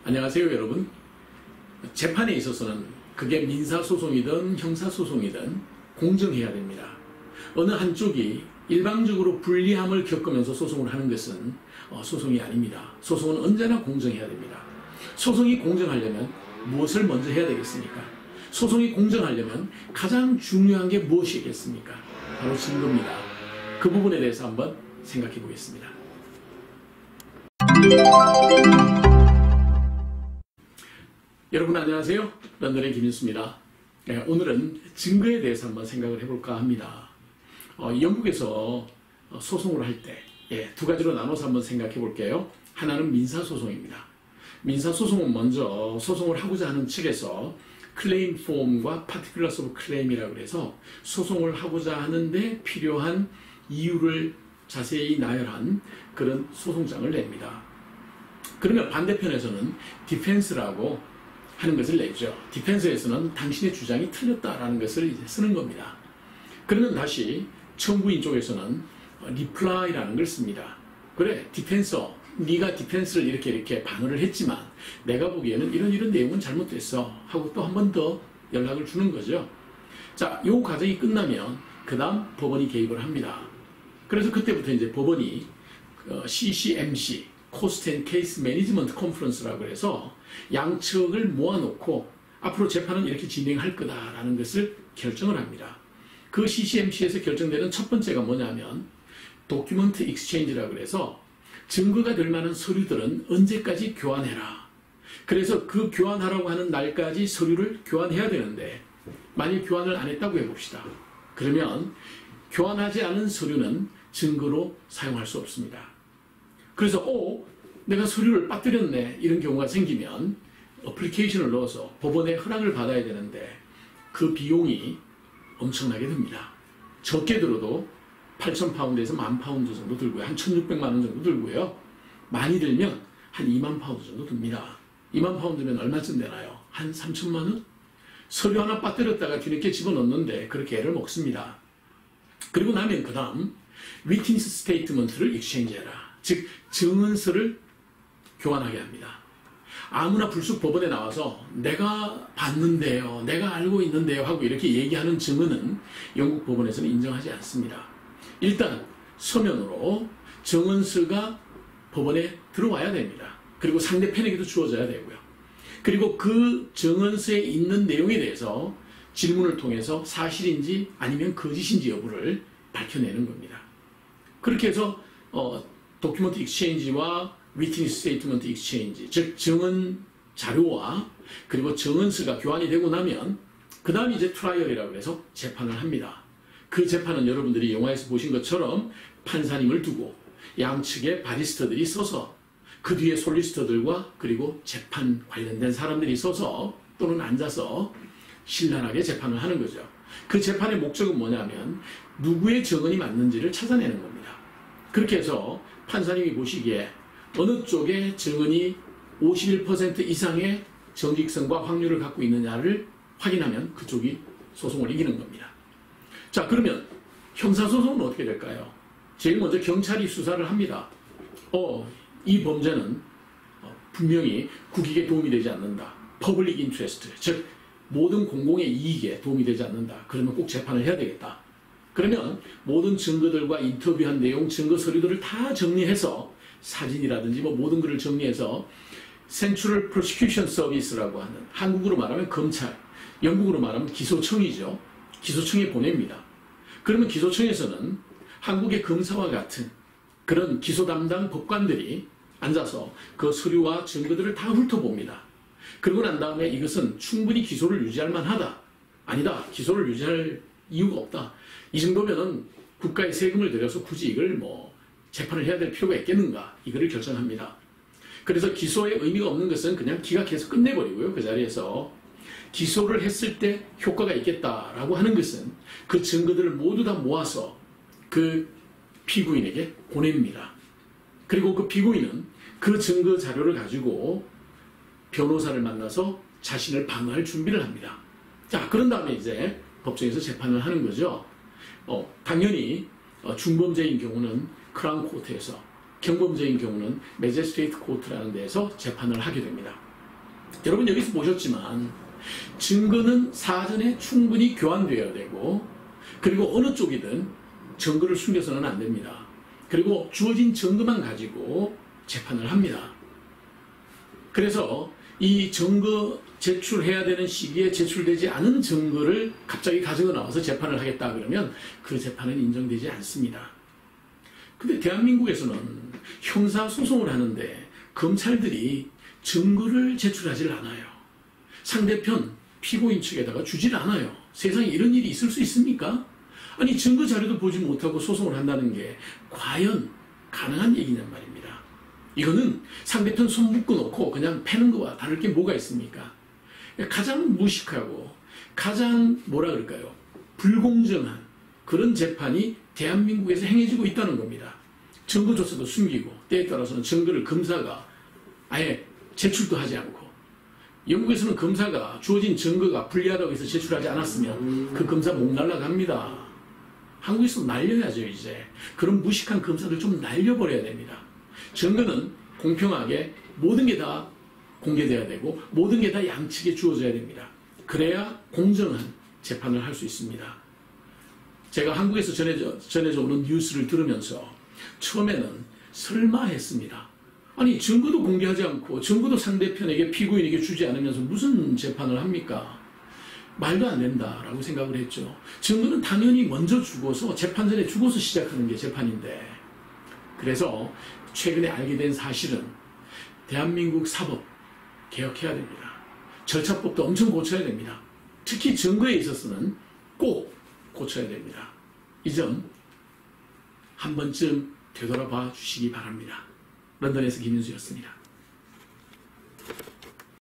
안녕하세요, 여러분. 재판에 있어서는 그게 민사소송이든 형사소송이든 공정해야 됩니다. 어느 한쪽이 일방적으로 불리함을 겪으면서 소송을 하는 것은 소송이 아닙니다. 소송은 언제나 공정해야 됩니다. 소송이 공정하려면 무엇을 먼저 해야 되겠습니까? 소송이 공정하려면 가장 중요한 게 무엇이겠습니까? 바로 증거입니다. 그 부분에 대해서 한번 생각해 보겠습니다. 여러분 안녕하세요. 런던의 김인수입니다. 오늘은 증거에 대해서 한번 생각을 해볼까 합니다. 영국에서 소송을 할 때 두 가지로 나눠서 한번 생각해 볼게요. 하나는 민사소송입니다. 민사소송은 먼저 소송을 하고자 하는 측에서 클레임 폼과 파티큘러스 오브 클레임이라고 해서 소송을 하고자 하는데 필요한 이유를 자세히 나열한 그런 소송장을 냅니다. 그러면 반대편에서는 디펜스라고 하는 것을 내죠. 디펜스에서는 당신의 주장이 틀렸다라는 것을 이제 쓰는 겁니다. 그러면 다시 청구인 쪽에서는 리플라이라는 걸 씁니다. 그래, 디펜서, 네가 디펜스를 이렇게 반응을 했지만 내가 보기에는 이런 내용은 잘못됐어 하고 또 한 번 더 연락을 주는 거죠. 자, 이 과정이 끝나면 그 다음 법원이 개입을 합니다. 그래서 그때부터 이제 법원이 CCMC, Cost and Case Management Conference라고 해서 양측을 모아놓고 앞으로 재판은 이렇게 진행할 거다라는 것을 결정을 합니다. 그 CCMC에서 결정되는 첫 번째가 뭐냐면 도큐먼트 익스체인지라고 해서 증거가 될 만한 서류들은 언제까지 교환해라. 그래서 그 교환하라고 하는 날까지 서류를 교환해야 되는데 만일 교환을 안 했다고 해봅시다. 그러면 교환하지 않은 서류는 증거로 사용할 수 없습니다. 그래서 내가 서류를 빠뜨렸네 이런 경우가 생기면 어플리케이션을 넣어서 법원의 허락을 받아야 되는데 그 비용이 엄청나게 듭니다. 적게 들어도 8,000파운드에서 10,000파운드 정도 들고요. 한 1,600만 원 정도 들고요. 많이 들면 한 2만 파운드 정도 듭니다. 2만 파운드면 얼마쯤 되나요? 한 3천만 원? 서류 하나 빠뜨렸다가 뒤늦게 집어넣는데 그렇게 애를 먹습니다. 그리고 나면 그 다음 위트니스 스테이트먼트를 익스체인지해라. 즉 증언서를 교환하게 합니다. 아무나 불쑥 법원에 나와서 내가 봤는데요, 내가 알고 있는데요 하고 이렇게 얘기하는 증언은 영국 법원에서는 인정하지 않습니다. 일단 서면으로 증언서가 법원에 들어와야 됩니다. 그리고 상대편에게도 주어져야 되고요. 그리고 그 증언서에 있는 내용에 대해서 질문을 통해서 사실인지 아니면 거짓인지 여부를 밝혀내는 겁니다. 그렇게 해서 도큐먼트 익스체인지와 위트니스 스테이트먼트 익스체인지, 즉 증언 자료와 그리고 증언서가 교환이 되고 나면 그 다음 이제 트라이얼이라고 해서 재판을 합니다. 그 재판은 여러분들이 영화에서 보신 것처럼 판사님을 두고 양측의 바리스터들이 서서 그 뒤에 솔리스터들과 그리고 재판 관련된 사람들이 서서 또는 앉아서 신랄하게 재판을 하는 거죠. 그 재판의 목적은 뭐냐면 누구의 증언이 맞는지를 찾아내는 겁니다. 그렇게 해서 판사님이 보시기에 어느 쪽의 증언이 51% 이상의 정직성과 확률을 갖고 있느냐를 확인하면 그쪽이 소송을 이기는 겁니다. 자, 그러면 형사소송은 어떻게 될까요? 제일 먼저 경찰이 수사를 합니다. 이 범죄는 분명히 국익에 도움이 되지 않는다. 퍼블릭 인트레스트, 즉 모든 공공의 이익에 도움이 되지 않는다. 그러면 꼭 재판을 해야 되겠다. 그러면 모든 증거들과 인터뷰한 내용, 증거 서류들을 다 정리해서 사진이라든지 모든 것을 정리해서 Central Prosecution Service라고 하는, 한국으로 말하면 검찰, 영국으로 말하면 기소청이죠. 기소청에 보냅니다. 그러면 기소청에서는 한국의 검사와 같은 그런 기소 담당 법관들이 앉아서 그 서류와 증거들을 다 훑어봅니다. 그러고 난 다음에 이것은 충분히 기소를 유지할 만하다. 아니다. 기소를 유지할 이유가 없다. 이 정도면은 국가의 세금을 들여서 굳이 이걸 재판을 해야 될 필요가 있겠는가. 이거를 결정합니다. 그래서 기소의 의미가 없는 것은 그냥 기각해서 끝내버리고요. 그 자리에서 기소를 했을 때 효과가 있겠다라고 하는 것은 그 증거들을 모두 다 모아서 그 피고인에게 보냅니다. 그리고 그 피고인은 그 증거 자료를 가지고 변호사를 만나서 자신을 방어할 준비를 합니다. 자, 그런 다음에 이제 법정에서 재판을 하는 거죠. 당연히 중범죄인 경우는 크라운 코트에서, 경범죄인 경우는 매지스트레이트 코트라는 데에서 재판을 하게 됩니다. 여러분 여기서 보셨지만 증거는 사전에 충분히 교환되어야 되고, 그리고 어느 쪽이든 증거를 숨겨서는 안 됩니다. 그리고 주어진 증거만 가지고 재판을 합니다. 그래서 이 증거 제출해야 되는 시기에 제출되지 않은 증거를 갑자기 가지고 나와서 재판을 하겠다 그러면 그 재판은 인정되지 않습니다. 근데 대한민국에서는 형사소송을 하는데 검찰들이 증거를 제출하지 않아요. 상대편 피고인 측에다가 주질 않아요. 세상에 이런 일이 있을 수 있습니까? 아니 증거 자료도 보지 못하고 소송을 한다는 게 과연 가능한 얘기냔 말입니다. 이거는 상대편 손 묶어놓고 그냥 패는 거와 다를 게 뭐가 있습니까? 가장 무식하고 가장 뭐라 그럴까요? 불공정한 그런 재판이 대한민국에서 행해지고 있다는 겁니다. 증거조차도 숨기고 때에 따라서는 증거를 검사가 아예 제출도 하지 않고, 영국에서는 검사가 주어진 증거가 불리하다고 해서 제출하지 않았으면 그 검사 목 날라갑니다. 한국에서 날려야죠. 이제 그런 무식한 검사들 좀 날려버려야 됩니다. 증거는 공평하게 모든 게 다 공개돼야 되고 모든 게 다 양측에 주어져야 됩니다. 그래야 공정한 재판을 할 수 있습니다. 제가 한국에서 전해져 오는 뉴스를 들으면서 처음에는 설마 했습니다. 아니 증거도 공개하지 않고 증거도 상대편에게 피고인에게 주지 않으면서 무슨 재판을 합니까? 말도 안 된다라고 생각을 했죠. 증거는 당연히 먼저 주고서 재판 전에 주고서 시작하는 게 재판인데, 그래서 최근에 알게 된 사실은 대한민국 사법 개혁해야 됩니다. 절차법도 엄청 고쳐야 됩니다. 특히 증거에 있어서는 꼭 고쳐야 됩니다. 이 점 한 번쯤 되돌아봐 주시기 바랍니다. 런던에서 김윤수였습니다.